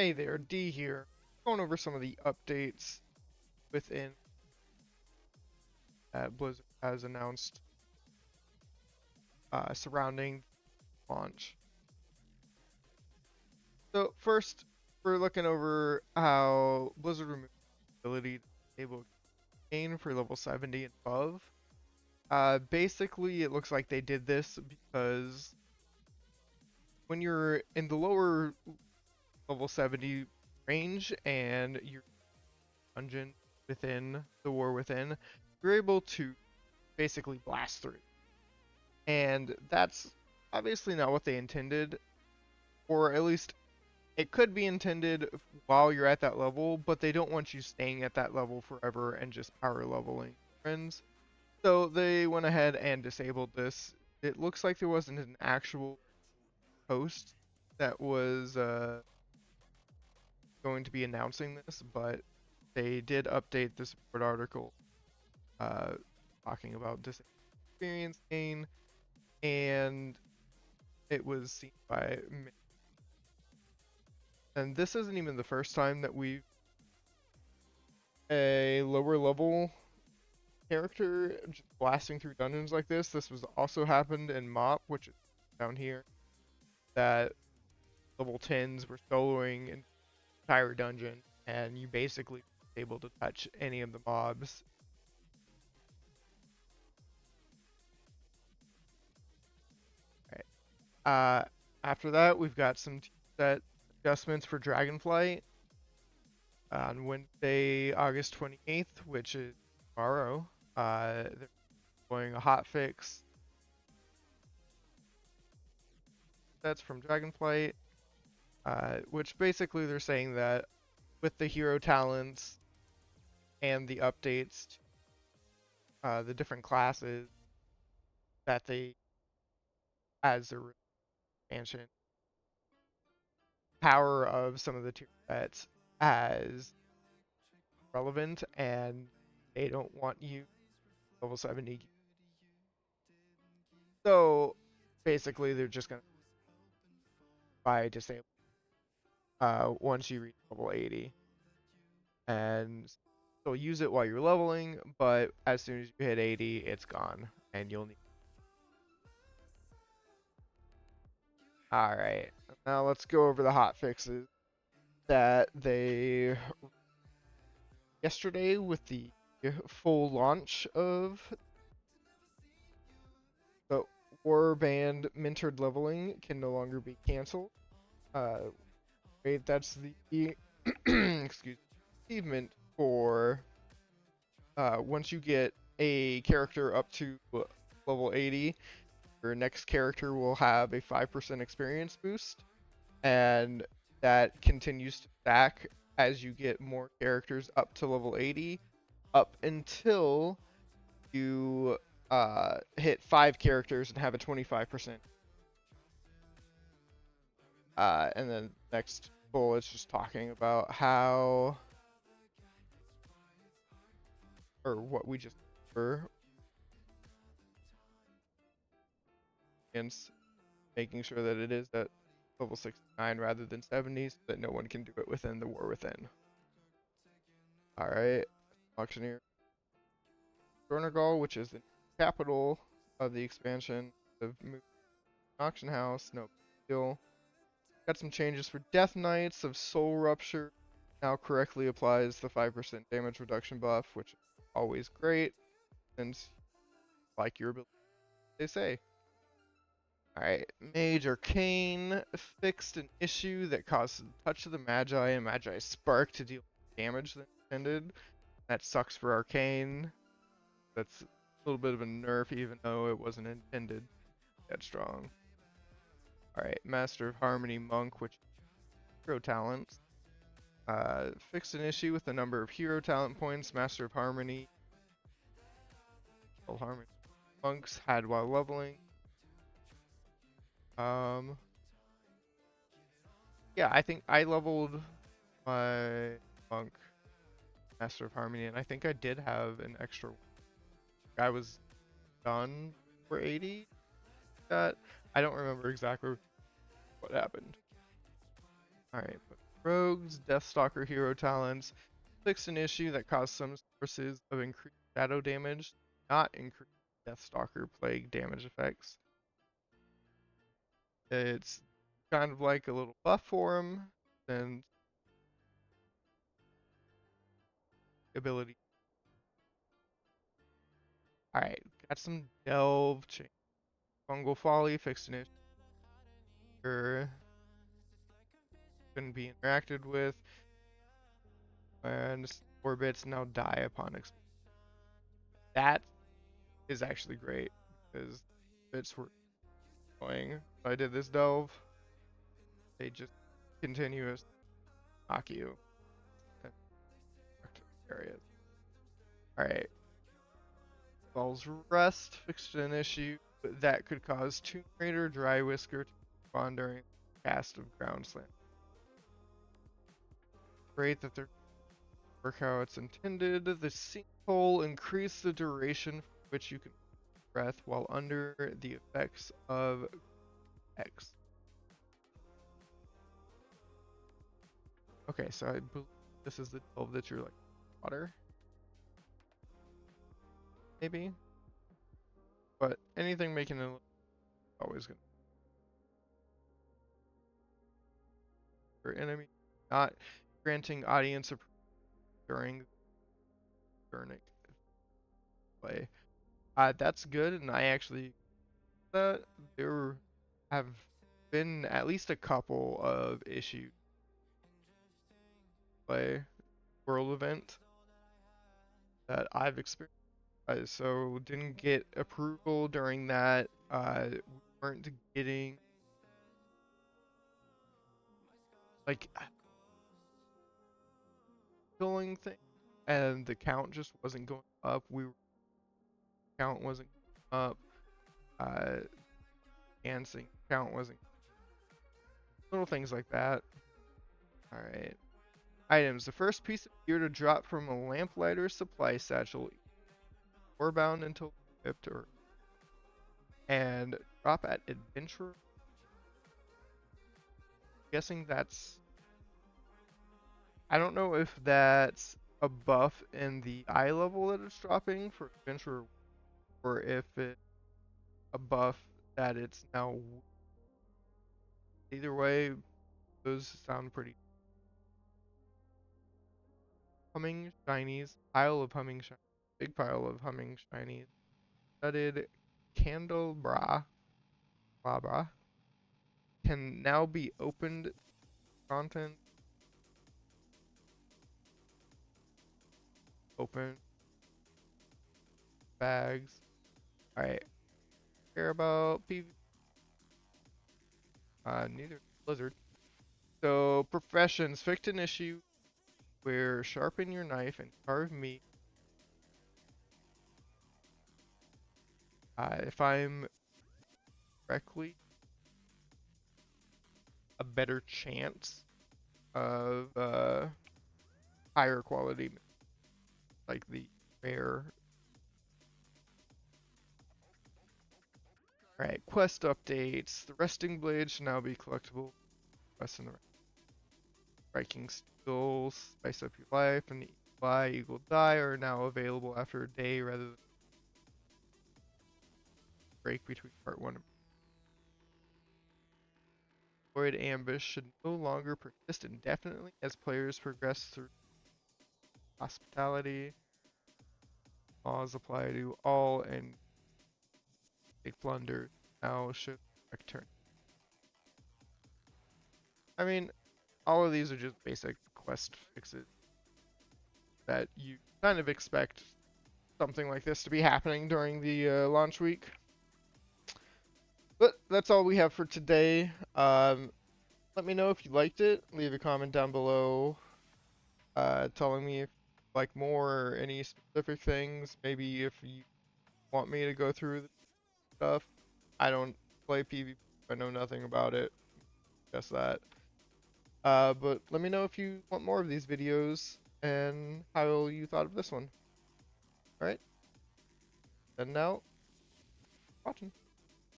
Hey there, D here. Going over some of the updates within that Blizzard has announced surrounding launch. So first, we're looking over how Blizzard removed the ability to enable gain for level 70 and above. Basically, it looks like they did this because when you're in the lower level 70 range and you're dungeon within the War Within, you're able to basically blast through. And that's obviously not what they intended, or at least it could be intended while you're at that level, but they don't want you staying at that level forever and just power leveling friends. So they went ahead and disabled this. It looks like there wasn't an actual post that was going to be announcing this, but they did update the support article uh, talking about disabled experience gain, and it was seen by and this isn't even the first time that we've a lower level character just blasting through dungeons like this. This was also happened in MOP, which is down here, that level 10s were soloing an entire dungeon, and you basically were able to touch any of the mobs. Right. After that, we've got some set adjustments for Dragonflight on Wednesday, August 28th, which is tomorrow. They're going a hot fix that's from Dragonflight, which basically they're saying that with the hero talents and the updates to the different classes that they as their expansion, power of some of the tier sets as relevant, and they don't want you level 70. So basically, they're just gonna buy disable once you reach level 80, and they'll use it while you're leveling, but as soon as you hit 80, it's gone, and you'll need. All right, now let's go over the hot fixes that they yesterday with the full launch of the Warband mentored leveling can no longer be canceled. Uh, right, that's the excuse achievement for once you get a character up to level 80, your next character will have a 5% experience boost, and that continues to stack as you get more characters up to level 80, up until you hit 5 characters and have a 25%. And then next bullet's just talking about how, or what we just were, and making sure that it is at level 69 rather than 70, so that no one can do it within the War Within. Alright, Auctioneer. Dornergall, which is the capital of the expansion of Auction House, no deal. Got some changes for Death Knights of Soul Rupture. Now correctly applies the 5% damage reduction buff, which is always great, since like your ability, they say. Alright, Mage Arcane fixed an issue that caused Touch of the Magi and Magi Spark to deal damage than intended. That sucks for Arcane. That's a little bit of a nerf, even though it wasn't intended that strong. Alright, Master of Harmony Monk, which is hero talents. Fixed an issue with the number of hero talent points Master of Harmony monks had while leveling. Yeah, I think I leveled my monk Master of Harmony, and I think I did have an extra. I was done for 80. That I don't remember exactly what happened. All right, but rogues, Deathstalker hero talents fixed an issue that caused some sources of increased shadow damage, not increased Deathstalker plague damage effects. It's kind of like a little buff for him, and ability. Alright, got some delve, change. Fungal folly, fixed an issue. Couldn't be interacted with, and orbits now die upon explosion. That is actually great because bits were annoying. If I did this delve, they just continuous knock you in areas. Alright. Ball's Rest fixed an issue that could cause Tomb Raider Dry Whisker to spawn during the cast of Ground Slam. Great that they're work how it's intended. The sinkhole increased the duration for which you can breath while under the effects of X. Okay, so I believe this is the delve that you're like water. Maybe. But anything making it always gonna for enemy, not granting audience approval during play. That's good, and I actually there have been at least a couple of issues play world event that I've experienced. So didn't get approval during that. We weren't getting like killing thing, and the count just wasn't going up. Count wasn't going up. Dancing count wasn't. Little things like that. All right. Items. The first piece of gear to drop from a lamplighter supply satchel, bound until equipped, and drop at adventure. Guessing that's. I don't know if that's a buff in the eye level that it's dropping for adventure, or if it's a buff that it's now. Either way, those sound pretty. Humming shinies, pile of humming shinies, big pile of humming shinies. Studded candelabra can now be opened. Content open bags. All right. Care about PvP? Neither Blizzard. So professions fixed an issue where sharpen your knife and carve meat. If I'm correctly, a better chance of higher quality, like the rare. Alright, quest updates. The resting blade should now be collectible. Quest in the striking skills, spice up your life, and the fly, eagle die are now available after a day rather than break between part 1 and Void Ambush should no longer persist indefinitely as players progress through hospitality. Laws apply to all and big plunder now should return. I mean, all of these are just basic quest fixes that you kind of expect something like this to be happening during the launch week. But that's all we have for today. Let me know if you liked it. Leave a comment down below telling me if you like more or any specific things. Maybe if you want me to go through the stuff. I don't play PvP. I know nothing about it. Just that. But let me know if you want more of these videos and how you thought of this one. Alright. And now, watching.